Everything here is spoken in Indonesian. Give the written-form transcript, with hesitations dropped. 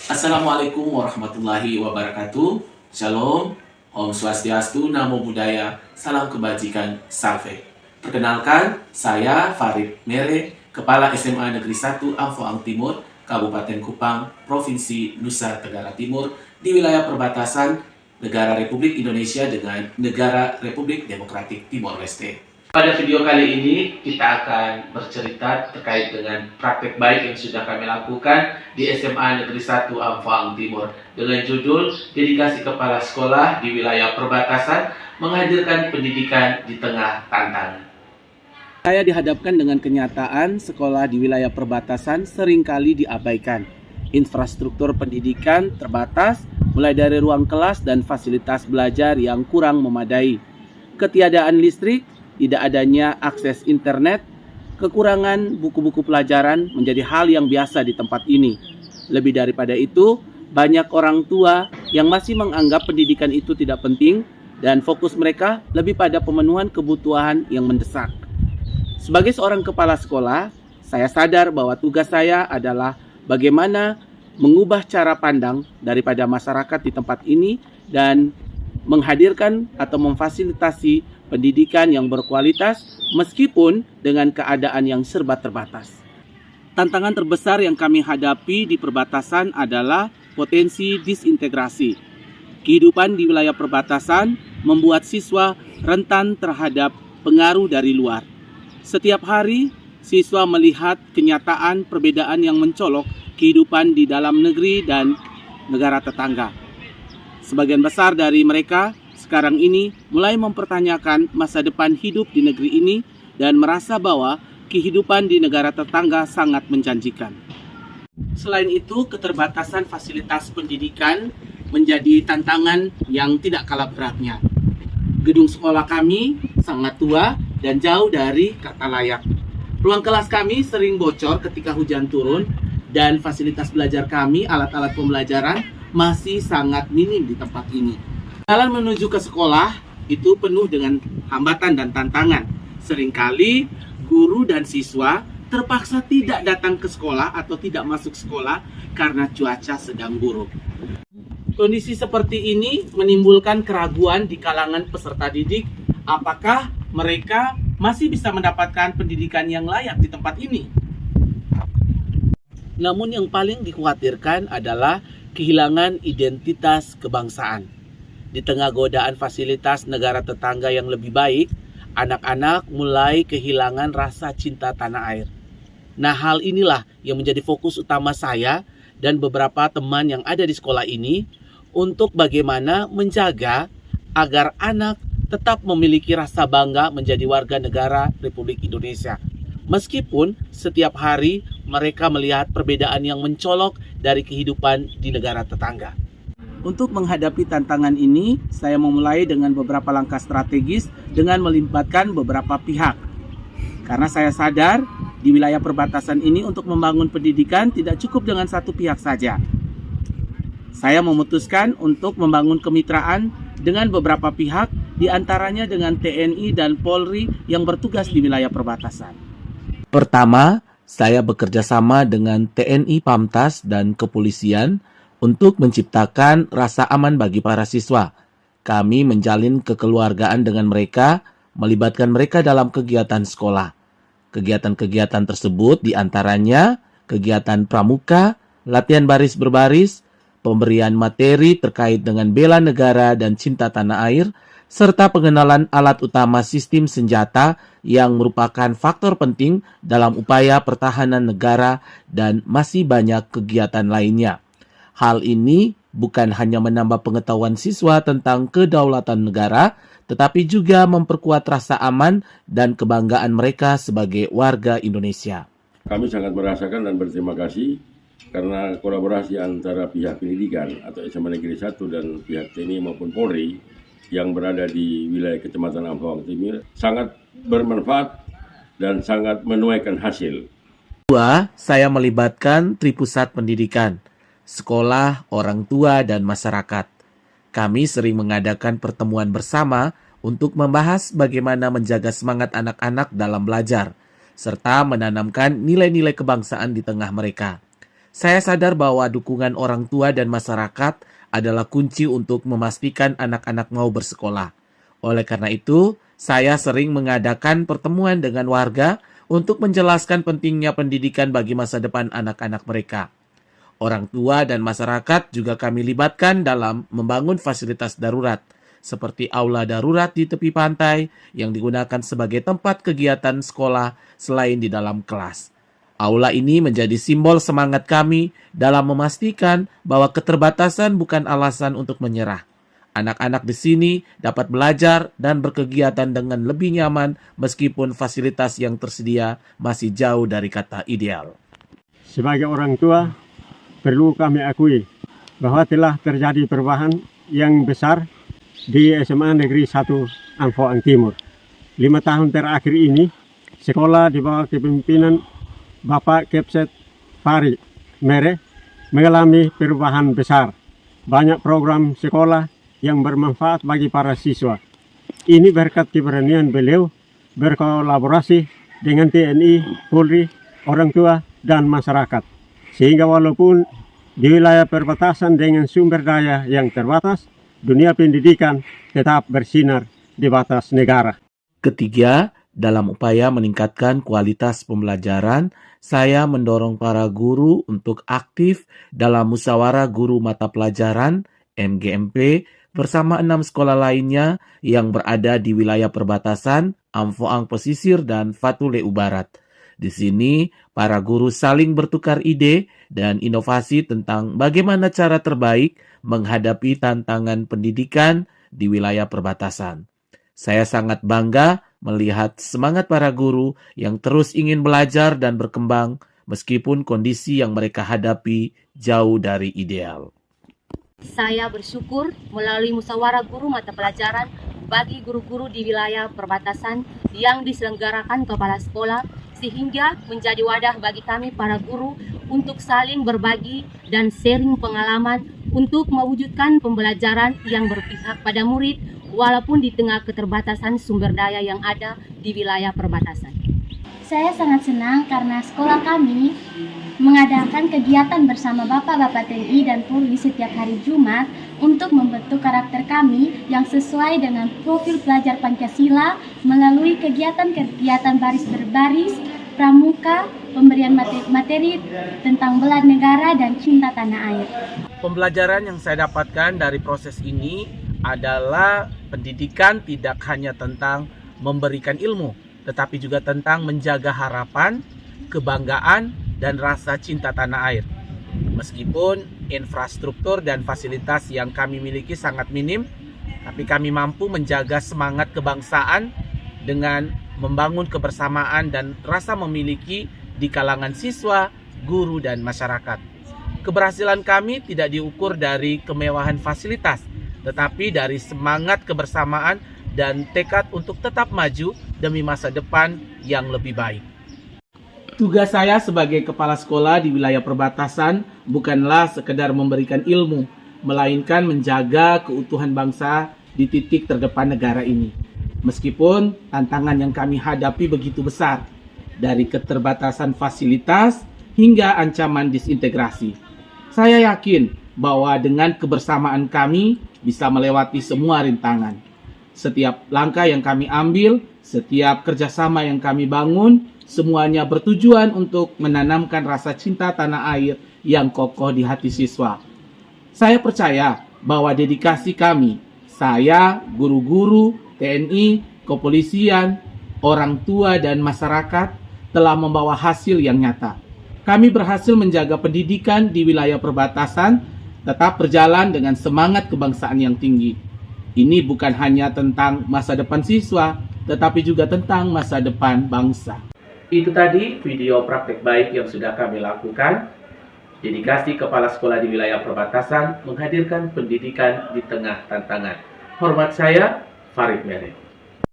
Assalamualaikum warahmatullahi wabarakatuh. Shalom, Om Swastiastu, Namo Buddhaya, Salam Kebajikan, Salve. Perkenalkan, saya Farid Mere, Kepala SMA Negeri 1 Amfoang Timur, Kabupaten Kupang, Provinsi Nusa Tenggara Timur, di wilayah perbatasan Negara Republik Indonesia dengan Negara Republik Demokratik Timor Leste. Pada video kali ini kita akan bercerita terkait dengan praktek baik yang sudah kami lakukan di SMA Negeri 1 Amfoang Timur dengan judul Dedikasi Kepala Sekolah di Wilayah Perbatasan Menghadirkan Pendidikan di Tengah Tantangan. Saya dihadapkan dengan kenyataan sekolah di wilayah perbatasan seringkali diabaikan. Infrastruktur pendidikan terbatas, mulai dari ruang kelas dan fasilitas belajar yang kurang memadai. Ketiadaan listrik, tidak adanya akses internet, kekurangan buku-buku pelajaran menjadi hal yang biasa di tempat ini. Lebih daripada itu, banyak orang tua yang masih menganggap pendidikan itu tidak penting dan fokus mereka lebih pada pemenuhan kebutuhan yang mendesak. Sebagai seorang kepala sekolah, saya sadar bahwa tugas saya adalah bagaimana mengubah cara pandang daripada masyarakat di tempat ini dan menghadirkan atau memfasilitasi pendidikan yang berkualitas meskipun dengan keadaan yang serba terbatas. Tantangan terbesar yang kami hadapi di perbatasan adalah potensi disintegrasi. Kehidupan di wilayah perbatasan membuat siswa rentan terhadap pengaruh dari luar. Setiap hari, siswa melihat kenyataan perbedaan yang mencolok kehidupan di dalam negeri dan negara tetangga. Sebagian besar dari mereka sekarang ini mulai mempertanyakan masa depan hidup di negeri ini dan merasa bahwa kehidupan di negara tetangga sangat menjanjikan. Selain itu, keterbatasan fasilitas pendidikan menjadi tantangan yang tidak kalah beratnya. Gedung sekolah kami sangat tua dan jauh dari kata layak. Ruang kelas kami sering bocor ketika hujan turun dan fasilitas belajar kami, alat-alat pembelajaran masih sangat minim di tempat ini. Jalan menuju ke sekolah itu penuh dengan hambatan dan tantangan. Seringkali guru dan siswa terpaksa tidak datang ke sekolah atau tidak masuk sekolah karena cuaca sedang buruk. Kondisi seperti ini menimbulkan keraguan di kalangan peserta didik apakah mereka masih bisa mendapatkan pendidikan yang layak di tempat ini. Namun yang paling dikhawatirkan adalah kehilangan identitas kebangsaan. Di tengah godaan fasilitas negara tetangga yang lebih baik, anak-anak mulai kehilangan rasa cinta tanah air. Nah, hal inilah yang menjadi fokus utama saya dan beberapa teman yang ada di sekolah ini untuk bagaimana menjaga agar anak tetap memiliki rasa bangga menjadi warga negara Republik Indonesia. Meskipun setiap hari mereka melihat perbedaan yang mencolok dari kehidupan di negara tetangga. Untuk menghadapi tantangan ini, saya memulai dengan beberapa langkah strategis dengan melibatkan beberapa pihak. Karena saya sadar di wilayah perbatasan ini untuk membangun pendidikan tidak cukup dengan satu pihak saja. Saya memutuskan untuk membangun kemitraan dengan beberapa pihak, di antaranya dengan TNI dan Polri yang bertugas di wilayah perbatasan. Pertama, saya bekerja sama dengan TNI Pamtas dan Kepolisian untuk menciptakan rasa aman bagi para siswa. Kami menjalin kekeluargaan dengan mereka, melibatkan mereka dalam kegiatan sekolah. Kegiatan-kegiatan tersebut diantaranya kegiatan pramuka, latihan baris berbaris, pemberian materi terkait dengan bela negara dan cinta tanah air, serta pengenalan alat utama sistem senjata yang merupakan faktor penting dalam upaya pertahanan negara dan masih banyak kegiatan lainnya. Hal ini bukan hanya menambah pengetahuan siswa tentang kedaulatan negara, tetapi juga memperkuat rasa aman dan kebanggaan mereka sebagai warga Indonesia. Kami sangat merasakan dan berterima kasih karena kolaborasi antara pihak pendidikan atau SMA Negeri 1 dan pihak TNI maupun Polri yang berada di wilayah Kecamatan Amfoang Timur sangat bermanfaat dan sangat menuaikan hasil. Kedua, saya melibatkan Tripusat Pendidikan, sekolah, orang tua, dan masyarakat. Kami sering mengadakan pertemuan bersama untuk membahas bagaimana menjaga semangat anak-anak dalam belajar, serta menanamkan nilai-nilai kebangsaan di tengah mereka. Saya sadar bahwa dukungan orang tua dan masyarakat adalah kunci untuk memastikan anak-anak mau bersekolah. Oleh karena itu, saya sering mengadakan pertemuan dengan warga untuk menjelaskan pentingnya pendidikan bagi masa depan anak-anak mereka. Orang tua dan masyarakat juga kami libatkan dalam membangun fasilitas darurat, seperti aula darurat di tepi pantai yang digunakan sebagai tempat kegiatan sekolah selain di dalam kelas. Aula ini menjadi simbol semangat kami dalam memastikan bahwa keterbatasan bukan alasan untuk menyerah. Anak-anak di sini dapat belajar dan berkegiatan dengan lebih nyaman meskipun fasilitas yang tersedia masih jauh dari kata ideal. Sebagai orang tua, perlu kami akui bahwa telah terjadi perubahan yang besar di SMA Negeri 1 Amphoang Timur. 5 tahun terakhir ini, sekolah di bawah kepemimpinan Bapak Kepset Farid Mere mengalami perubahan besar. Banyak program sekolah yang bermanfaat bagi para siswa. Ini berkat keberanian beliau berkolaborasi dengan TNI, Polri, orang tua, dan masyarakat. Sehingga walaupun di wilayah perbatasan dengan sumber daya yang terbatas, dunia pendidikan tetap bersinar di batas negara. Ketiga, dalam upaya meningkatkan kualitas pembelajaran, saya mendorong para guru untuk aktif dalam musyawarah guru mata pelajaran MGMP bersama 6 sekolah lainnya yang berada di wilayah perbatasan Amphoang Pesisir dan Fatu Leu Barat. Di sini, para guru saling bertukar ide dan inovasi tentang bagaimana cara terbaik menghadapi tantangan pendidikan di wilayah perbatasan. Saya sangat bangga melihat semangat para guru yang terus ingin belajar dan berkembang meskipun kondisi yang mereka hadapi jauh dari ideal. Saya bersyukur melalui musyawarah guru mata pelajaran bagi guru-guru di wilayah perbatasan yang diselenggarakan kepala sekolah sehingga menjadi wadah bagi kami para guru untuk saling berbagi dan sharing pengalaman untuk mewujudkan pembelajaran yang berpihak pada murid walaupun di tengah keterbatasan sumber daya yang ada di wilayah perbatasan. Saya sangat senang karena sekolah kami mengadakan kegiatan bersama Bapak-Bapak TNI dan Polri setiap hari Jumat untuk membentuk karakter kami yang sesuai dengan profil pelajar Pancasila melalui kegiatan-kegiatan baris berbaris, pramuka, pemberian materi tentang bela negara dan cinta tanah air. Pembelajaran yang saya dapatkan dari proses ini adalah pendidikan tidak hanya tentang memberikan ilmu, tetapi juga tentang menjaga harapan, kebanggaan, dan rasa cinta tanah air. Meskipun infrastruktur dan fasilitas yang kami miliki sangat minim, tapi kami mampu menjaga semangat kebangsaan dengan membangun kebersamaan dan rasa memiliki di kalangan siswa, guru, dan masyarakat. Keberhasilan kami tidak diukur dari kemewahan fasilitas, tetapi dari semangat kebersamaan dan tekad untuk tetap maju demi masa depan yang lebih baik. Tugas saya sebagai kepala sekolah di wilayah perbatasan bukanlah sekedar memberikan ilmu, melainkan menjaga keutuhan bangsa di titik terdepan negara ini. Meskipun tantangan yang kami hadapi begitu besar, dari keterbatasan fasilitas hingga ancaman disintegrasi. Saya yakin bahwa dengan kebersamaan kami bisa melewati semua rintangan. Setiap langkah yang kami ambil, setiap kerjasama yang kami bangun, semuanya bertujuan untuk menanamkan rasa cinta tanah air yang kokoh di hati siswa. Saya percaya bahwa dedikasi kami, saya, guru-guru, TNI, kepolisian, orang tua, dan masyarakat telah membawa hasil yang nyata. Kami berhasil menjaga pendidikan di wilayah perbatasan tetap berjalan dengan semangat kebangsaan yang tinggi. Ini bukan hanya tentang masa depan siswa, tetapi juga tentang masa depan bangsa. Itu tadi video praktek baik yang sudah kami lakukan. Dedikasi kepala sekolah di wilayah perbatasan menghadirkan pendidikan di tengah tantangan. Hormat saya, Farid Mere.